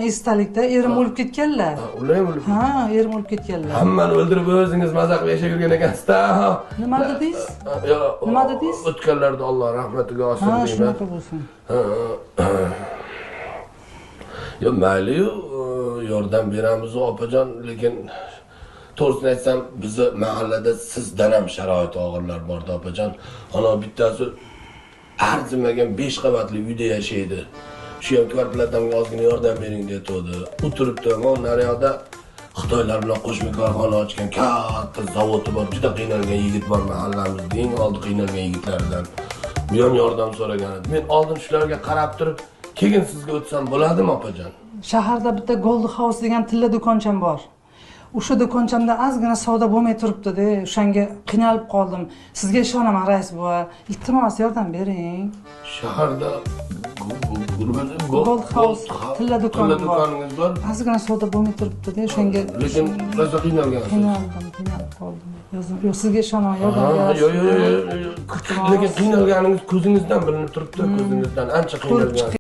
Esdalikda erim o'lib ketganlar. Ular o'lib. Ha, erim o'lib ketganlar. Hammani o'ldirib o'zingiz mazaq yashab yurgan ekansiz-da. Nima dedingiz? Yo, Nima dedingiz? o'tganlarni Alloh rahmatiga olsin Ha, deyman. shunaqa bo'lsin. Yo, mayli-yu, yordam beramiz opajon, lekin to'g'risini aytsam, bizni mahallada sizdan ham sharoit og'irlar bor-da opajon. Ana bittasi arzimagan 5 qavatli uyda yashaydi. Shu ham kvarplatamga ozgina yordam bering deytdi. O'tiribdi, mana naryoqda Xitoylar bilan qo'shma korxona ochgan katta zavodi bor. Juda qiynalgan yigit bor mahallamizda, eng oldi qiynalgan yigitlardan. Bu ham yordam so'ragan edi. Men oldin shularga qarab turib, keyin sizga o'tsam bo'ladimi opajon? Shaharda bitta Gold House degan tilla do'koncham bor. O'sha do'konchamda ozgina savdo bo'lmay turibdi-da, o'shanga qiynalib qoldim. Sizga ishonaman, rais buva. Iltimos yordam bering. Shaharda Gold House tilla do'koni bor. do'koningiz bor. Ozgina savdo bo'lmay turibdi-da, o'shanga Lekin rosa qiynalgansiz. qiynalib qoldim. Yo'q, sizga ishonaman, yordam berasiz. Yo'q. Lekin qiynalganingiz ko'zingizdan bilinib turibdi, ko'zingizdan ancha qiynalgan.